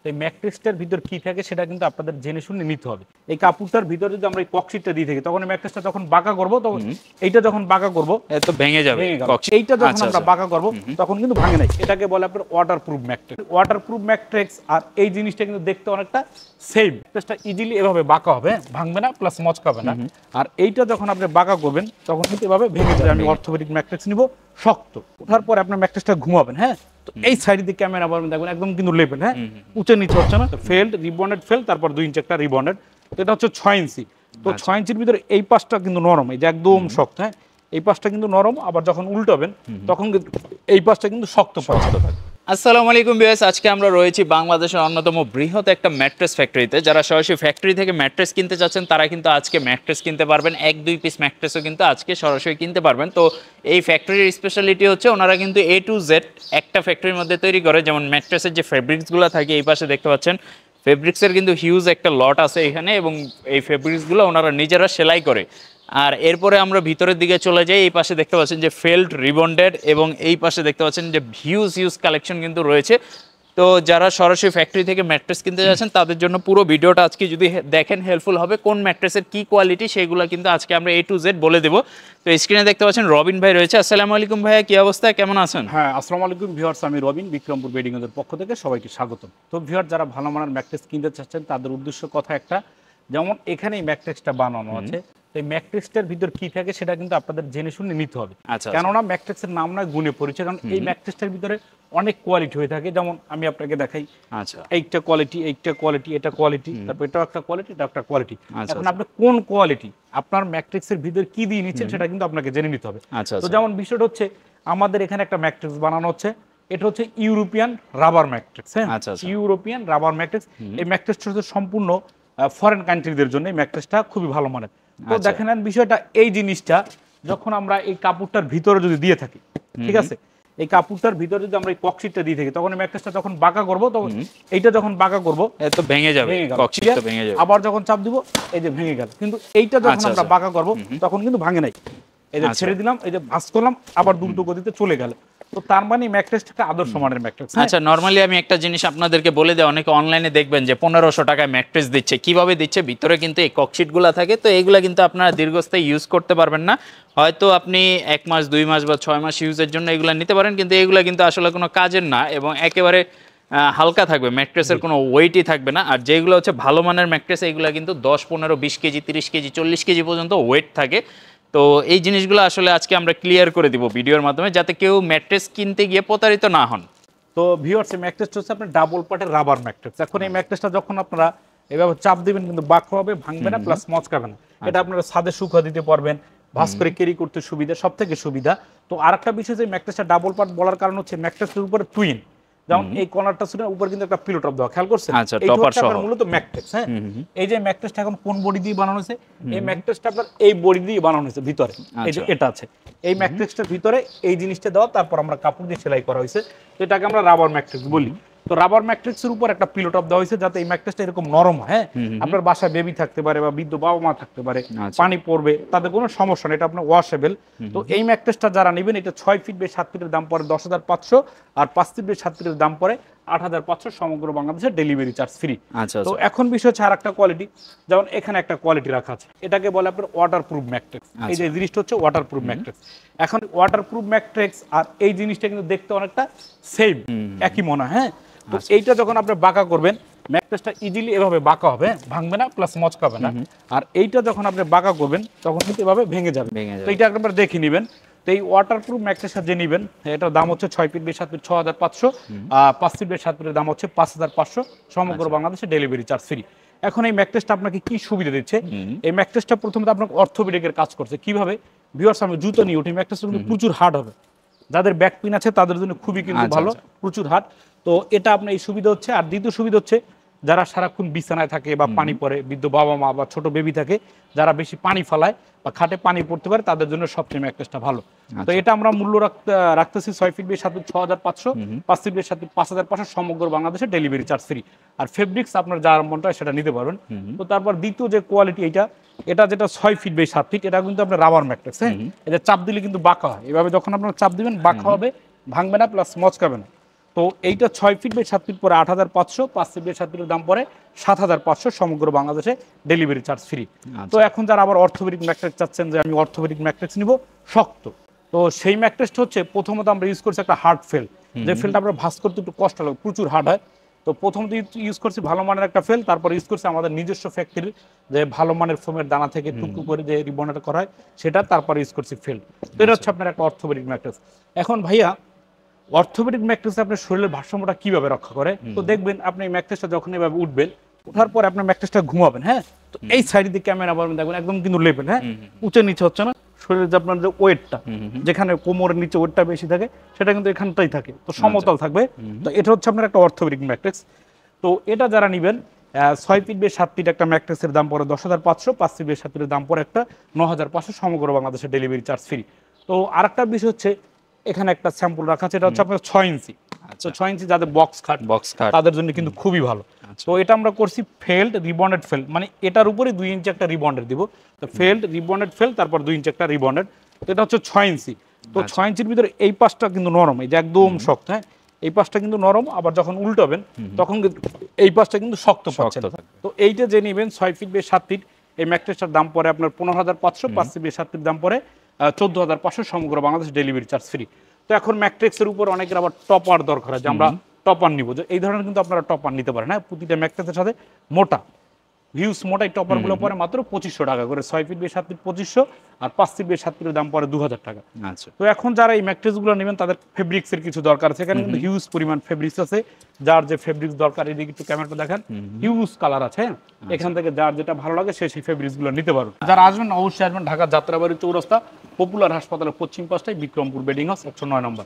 তো এই ম্যাট্রেসটার ভিতর কি থাকে সেটা কিন্তু আপনাদের জেনে শুনে নিতে হবে। এই কাপড়টার ভিতর যদি আমরা এই ককশিটটা দিয়ে থাকি, তখন ম্যাট্রেসটা যখন বাঁকা করবো, তখন এইটা যখন বাঁকা করবো তো ভেঙে যাবে। এইটা যখন আমরা বাঁকা করবো তখন কিন্তু ভাঙে নাই। এটাকে বলে আপনার ওয়াটারপ্রুফ ম্যাট্রেস। ওয়াটারপ্রুফ ম্যাট্রেস আর এই জিনিসটা কিন্তু দেখতে অনেকটা সেম। ম্যাট্রেসটা ইজিলি এভাবে বাঁকা হবে, ভাঙবে না, প্লাস মচকাবে না। আর এইটা যখন আপনি বাঁকা করবেন তখন কিন্তু এভাবে ভেঙে যাবে। আমি অর্থোপেডিক ম্যাট্রেস নিব শক্ত, ওঠার পরে আপনার ম্যাট্রেসটা ঘুমাবেন। হ্যাঁ, তো এই সাইড দিয়ে ক্যামেরা দেখবেন একদম কিন্তু লেভেল, হ্যাঁ, উঁচে নিচে হচ্ছে না। ফেল্ড, রিবন্ডেড ফেল্ড, তারপর 2 ইঞ্চি একটা রিবন্ডেড। তো এটা হচ্ছে 6 ইঞ্চি। তো 6 ইঞ্চির ভিতরে এই পাশটা কিন্তু নরম, এই যে একদম শক্ত। হ্যাঁ, এই পাশটা কিন্তু নরম, আবার যখন উল্টাবেন তখন কিন্তু এই পাশটা কিন্তু শক্ত থাকে। আসসালামু আলাইকুম ভিউয়ার্স, আজকে আমরা রয়েছি বাংলাদেশের অন্যতম বৃহৎ একটা ম্যাট্রেস ফ্যাক্টরিতে। যারা সরাসরি ফ্যাক্টরি থেকে ম্যাট্রেস কিনতে চাচ্ছেন তারা কিন্তু আজকে ম্যাট্রেস কিনতে পারবেন। 1-2 পিস ম্যাট্রেসও কিন্তু আজকে সরাসরি কিনতে পারবেন। তো এই ফ্যাক্টরির স্পেশালিটি হচ্ছে ওনারা কিন্তু A to Z একটা ফ্যাক্টরির মধ্যে তৈরি করে। যেমন ম্যাট্রেসের যে ফেব্রিক্সগুলো থাকে এই পাশে দেখতে পাচ্ছেন, ফেব্রিক্সের কিন্তু হিউজ একটা লট আছে এখানে, এবং এই ফেব্রিক্সগুলো ওনারা নিজেরা সেলাই করে। আর এরপরে আমরা ভিতরের দিকে চলে যাই। এই পাশে দেখতে পাচ্ছেন যে ফেল্ড, রিবন্ডেড, এবং এই পাশে দেখতে পাচ্ছেন যে হিউজ কালেকশন কিন্তু রয়েছে। তো যারা সরাসরি ফ্যাক্টরি থেকে ম্যাট্রেস কিনতে যাচ্ছেন তাদের জন্য পুরো ভিডিওটা আজকে যদি দেখেন হেল্পফুল হবে। কোন ম্যাট্রেসের কি কোয়ালিটি সেগুলো কিন্তু আজকে আমরা A to Z বলে দেবো। তো স্ক্রিনে দেখতে পাচ্ছেন রবিন ভাই রয়েছে। আসসালামু আলাইকুম ভাইয়া, কি অবস্থা, কেমন আছেন? হ্যাঁ, আসসালামু আলাইকুম ভিউয়ার্স, আমি রবিন, বিক্রমপুর বেডিং এর পক্ষ থেকে সবাইকে স্বাগত। তো ভিউয়ার, যারা ভালো মানের ম্যাট্রেস কিনতে চাচ্ছেন তাদের উদ্দেশ্য কথা একটা, যেমন এখানে এই ম্যাট্রেসটা বানানো আছে, তো এই ম্যাট্রেসটার ভিতর কি থাকে সেটা কিন্তু আপনাদের জেনে শুনে নিতে হবে। কেননা ম্যাট্রেসের নাম নয় গুণে পরিচয়, কারণ এই ম্যাট্রেসটার ভিতরে অনেক কোয়ালিটি হয়ে থাকে। যেমন আমি আপনাকে দেখাই, এইটা কোয়ালিটি, এইটা কোয়ালিটি, এটা কোয়ালিটি, তারপর এটাও একটা কোয়ালিটি, এটা একটা কোয়ালিটি। এখন আপনি কোন কোয়ালিটি আপনার ম্যাট্রেসের ভিতর কি দিয়ে নিচ্ছেন সেটা কিন্তু আপনাকে জেনে নিতে হবে। তো যেমন বিষয়টা হচ্ছে, আমাদের এখানে একটা ম্যাট্রেস বানানো হচ্ছে, এটা হচ্ছে ইউরোপিয়ান রাবার ম্যাট্রেস। হ্যাঁ, ইউরোপিয়ান রাবার ম্যাট্রেস। এই ম্যাট্রেসটা হচ্ছে সম্পূর্ণ ফরেন কান্ট্রিদের জন্য এই ম্যাট্রেসটা খুবই ভালো মানের। তো দেখেন বিষয়টা, এই জিনিসটা যখন আমরা এই কাপড়টার ভিতরে যদি দিয়ে থাকি, ঠিক আছে, এই কাপড়টার ভিতরে যদি আমরা এই ককশিটটা দিয়ে থাকি, তখন ম্যাট্রেসটা যখন বাঁকা করবো, তখন এইটা যখন বাঁকা করবো তো ভেঙে যাবে, ককশিটটা ভেঙে যাবে। আবার যখন চাপ দিব, এই যে ভেঙে গেল। কিন্তু এইটা যখন আমরা বাঁকা করবো তখন কিন্তু ভাঙে নাই। এই যে ছেড়ে দিলাম, এই যে ভাঁজ করলাম, আবার দ্রুত গতিতে চলে গেল। তো তার মানে ম্যাট্রেসটা আদর্শ মানের ম্যাট্রেস। আচ্ছা, নরমালি আমি একটা জিনিস আপনাদেরকে বলে দেই, অনেকে অনলাইনে দেখবেন যে 1500 টাকায় ম্যাট্রেস দিচ্ছে। কিভাবে দিচ্ছে? ভিতরে কিন্তু এই ককশিটগুলো থাকে। তো এইগুলা কিন্তু আপনারা দীর্ঘস্থায়ী ইউজ করতে পারবেন না। হয়তো আপনি 1 মাস, 2 মাস বা 6 মাস ইউজের জন্য এগুলা নিতে পারেন, কিন্তু এগুলা কিন্তু আসলে কোনো কাজের না, এবং একেবারে হালকা থাকবে, ম্যাট্রেসের কোনো ওয়েটই থাকবে না। আর যেগুলো হচ্ছে ভালো মানের ম্যাট্রেস, এইগুলা কিন্তু 10, 15, 20 কেজি, 30 কেজি, 40 কেজি পর্যন্ত ওয়েট থাকে। তো এই জিনিসগুলো আসলে আজকে আমরা ক্লিয়ার করে দিব ভিডিওর মাধ্যমে, যাতে কেউ ম্যাট্রেস কিনতে গিয়ে প্রতারিত না হন। তো ভিউয়ার্স, এই ম্যাট্রেসটা হচ্ছে আপনার ডাবল পার্টের রাবার ম্যাট্রেস। এখন এই ম্যাট্রেসটা যখন আপনারা এভাবে চাপ দিবেন কিন্তু বাঁকা হবে, ভাঙবে না, প্লাস মচকাবে না। এটা আপনারা ছাদে শুকা দিতে পারবেন, ভাঁজ করে ক্যারি করতে সুবিধা, সব থেকে সুবিধা। তো আরেকটা বিষয়, যে ম্যাট্রেসটা ডাবল পার্ট বলার কারণ হচ্ছে ম্যাট্রেসের উপরে টুইন, যেমন এই কর্নারটা ছিল উপর কিন্তু একটা পিলো টপ দেওয়া, খেয়াল করছেন? এই হচ্ছে আপনার মূলত ম্যাট্রেস। হ্যাঁ, এই যে ম্যাট্রেসটা এখন কোন বডি দিয়ে বানানো হয়েছে, এই ম্যাট্রেসটা আপনার এই বডি দিয়ে বানানো হয়েছে ভিতরে। এই যে এটা আছে, এই ম্যাট্রেসটার ভিতরে এই জিনিসটা দেওয়া, তারপর আমরা কাপড় দিয়ে সেলাই করা হয়েছে। তো এটাকে আমরা রাবার ম্যাট্রেস বলি। তো রাবার ম্যাট্রিক্সের উপর একটা পিলো টপ দেওয়া হয়েছে যাতে এই ম্যাট্রেসটা এরকম নরম হয়। হ্যাঁ, আপনার বাসায় বেবি থাকতে পারে বা বৃদ্ধ বাবা মা থাকতে পারে, পানি পড়বে, তাদের কোনো সমস্যা নেই, এটা আপনার ওয়াশেবল। তো এই ম্যাট্রেসটা যারা নেবেন, এটা 6 ফিট বাই 7 ফিটের দাম পড়ে 10,500, আর 5 ফিট বাই 7 ফিটের দাম পড়ে 8,500, সমগ্র বাংলাদেশে ডেলিভারি চার্জ ফ্রি। তো এখন বিষয় হচ্ছে আর একটা কোয়ালিটি, যেমন এখানে একটা কোয়ালিটি রাখা আছে, এটাকে বলে আপনার ওয়াটারপ্রুফ ম্যাট্রেস। এই যে জিনিসটা হচ্ছে ওয়াটারপ্রুফ ম্যাট্রেস। এখন ওয়াটারপ্রুফ ম্যাট্রেস আর এই জিনিসটা কিন্তু দেখতে অনেকটা সেম, একই মনে হয়। হ্যাঁ, তো এইটা যখন আপনি বাঁকা করবেন, ম্যাট্রেসটা ইজিলি এভাবে বাঁকা হবে, ভাঙবে না, প্লাস মচকাবে না। আর এইটা যখন আপনি বাঁকা করবেন তখন কিন্তু এভাবে ভেঙে যাবে। তো এইটা একবার দেখে নেবেন। তো এই ওয়াটারপ্রুফ ম্যাট্রেসটা যে নেবেন, এটার দাম হচ্ছে 6 feet by 7 feet 6,500, 5 feet by 7 ফিটের দাম হচ্ছে 5,500, সমগ্র বাংলাদেশে ডেলিভারি চার্জ ফ্রি। এখন এই ম্যাট্রেসটা আপনাকে কি সুবিধা দিচ্ছে? এই ম্যাট্রেসটা প্রথমত আপনাকে অর্থোপেডিকের কাজ করছে। কিভাবে? ভিউয়ার্স, আমি জুতো নিয়ে উঠি, ম্যাট্রেসটা কিন্তু প্রচুর হার্ড হবে, যাদের ব্যাক পেইন আছে তাদের জন্য খুবই কিন্তু ভালো, প্রচুর হার্ড। তো এটা আপনার এই সুবিধা হচ্ছে। আর দ্বিতীয় সুবিধা হচ্ছে, যারা সারাক্ষণ বিছানায় থাকে বা পানি পড়ে, বৃদ্ধ বাবা মা বা ছোট বেবি থাকে, যারা বেশি পানি ফেলায় বা খাটে পানি পড়তে পারে, তাদের জন্য সবচেয়ে ম্যাট্রেসটা ভালো। তো এটা আমরা মূল্য রাখতেছি 6 feet by 7 feet 6,500, 5 feet by 7 feet 5,500, সমগ্র বাংলাদেশে ডেলিভারি চার্জ ফ্রি। আর ফেব্রিক্স আপনার যার মনটা সেটা নিতে পারবেন। তো তারপর দ্বিতীয় যে কোয়ালিটি, এটা যেটা 6 ফিট বাই 7 ফিট, এটা কিন্তু আপনার রাবার ম্যাট্রেস। হ্যাঁ, এটা চাপ দিলে কিন্তু বাঁকা হয়, এভাবে যখন আপনার চাপ দিবেন বাঁকা হবে, ভাঙবে না, প্লাস মচকাবে না। তো এইটা 6 ফিট বাই 7 ফিট পরে 8,500, 5 ফিট বাই 7 ফিটের দাম পরে 7,500, সমগ্র বাংলাদেশে ডেলিভারি চার্জ ফ্রি। তো এখন যারা আবার অর্থোপেডিক ম্যাট্রেস চাচ্ছেন যে আমি অর্থোপেডিক ম্যাট্রেস নিব শক্ত, তো সেই ম্যাট্রেসটা হচ্ছে প্রথমত আমরা ইউজ করছি একটা হার্ড ফেল, যে ফেলটা আমরা ভাঁজ করতে একটু কষ্ট লাগে, প্রচুর হার্ড হয়। তো প্রথমত ইউজ করছি ভালো মানের একটা ফেল, তারপর ইউজ করছি আমাদের নিজস্ব ফ্যাক্টরির যে ভালো মানের ফোমের দানা থেকে টুকটুক করে যে রিবনটা করা হয় সেটা, তারপর ইউজ করছি ফেল। তো এটা হচ্ছে আপনার একটা অর্থোপেডিক ম্যাট্রেস। এখন ভাইয়া অর্থোপেডিক ম্যাট্রেস আপনার শরীরের ভারসাম্যটা কিভাবে রক্ষা করে? তো দেখবেন আপনি এই ম্যাট্রেসটা যখন এভাবে উঠবেন, ওঠার পরে আপনার ম্যাট্রেসটা ঘুমাবেন, হ্যাঁ, তো এই সাইড দিয়ে ক্যামেরা পাবেন, দেখবেন একদম কিন্তু লেভেল, হ্যাঁ, উঁচে নিচে হচ্ছে না। শরীরের যে আপনার যে ওয়েটটা, যেখানে কোমরের নিচে ওয়েটটা বেশি থাকে সেটা কিন্তু এখানটাই থাকে, তো সমতল থাকবে। তো এটা হচ্ছে আপনার একটা অর্থোপেডিক ম্যাট্রেস। তো এটা যারা নেবেন 6 ফিট বাই 7 ফিট একটা ম্যাট্রেসের দাম পড়ে 10,500, 5 ফিট বাই 7 ফিটের দাম পড়ে একটা 9,500, সমগ্র বাংলাদেশে ডেলিভারি চার্জ ফ্রি। তো আরেকটা বিষয় হচ্ছে এখানে একটা স্যাম্পল রাখা আছে, এটা হচ্ছে আপনার 6 ইঞ্চি। তো 6 ইঞ্চি যাদের বক্স খাট তাদের জন্য কিন্তু খুবই ভালো। তো এটা আমরা করছি ফেল্ড রিবন্ডেড ফেল্ড, মানে এটার উপরে 2 ইঞ্চি একটা রিবন্ডেড দিব। তো ফেল্ড রিবন্ডেড ফেল্ড, তারপর 2 ইঞ্চি একটা রিবন্ডেড। তো এটা হচ্ছে 6 ইঞ্চি। তো 6 ইঞ্চির ভিতরে এই পাশটা কিন্তু নরম, এই যে একদম শক্ত, হ্যাঁ, এই পাশটা কিন্তু নরম, আবার যখন উল্টাবেন তখন কিন্তু এই পাশটা কিন্তু শক্ত পাচ্ছেন। তো এইটা যে নেবেন 6 ফিট বাই 7 ফিট, এই ম্যাট্রেসটার দাম পড়ে আপনার 15,500, 5 ফিট বাই 7 ফিট দাম পড়ে 14,500, সমগ্র বাংলাদেশ ডেলিভারি চার্জ ফ্রি। তো এখন ম্যাট্রিক্সের উপর অনেকের আবার টপার দরকার হয়, যে আমরা টপার নিব, যে এই ধরনের কিন্তু আপনারা টপার নিতে পারেন, হ্যাঁ, প্রতিটা ম্যাট্রিক্সের সাথে মোটা হিউজ মোটা এই টপারগুলো পরে মাত্র 2,500 টাকা করে। 6 ফিট বাই 7 ফিট 2,500, আর 5 ফিট বাই 7 ফিটের দাম পড়ে 2,000 টাকা। আচ্ছা, তো এখন যারা এই ম্যাট্রেসগুলো নেবেন তাদের ফেব্রিক্সের কিছু দরকার আছে, এখানে কিন্তু হিউজ পরিমাণ ফেব্রিক্স আছে, যার যে ফেব্রিক্স দরকার এদিকে একটু ক্যামেরাটা দেখেন, হিউজ কালার আছে, হ্যাঁ, এখান থেকে যার যেটা ভালো লাগে সে সেই ফেব্রিক্সগুলো নিতে পারবে। যারা আসবেন অবশ্যই আসবেন ঢাকা যাত্রাবাড়ি চৌরাস্তা পপুলার হাসপাতালের পশ্চিম পাশটায় বিক্রমপুর বেডিং হাউস 109 নম্বর।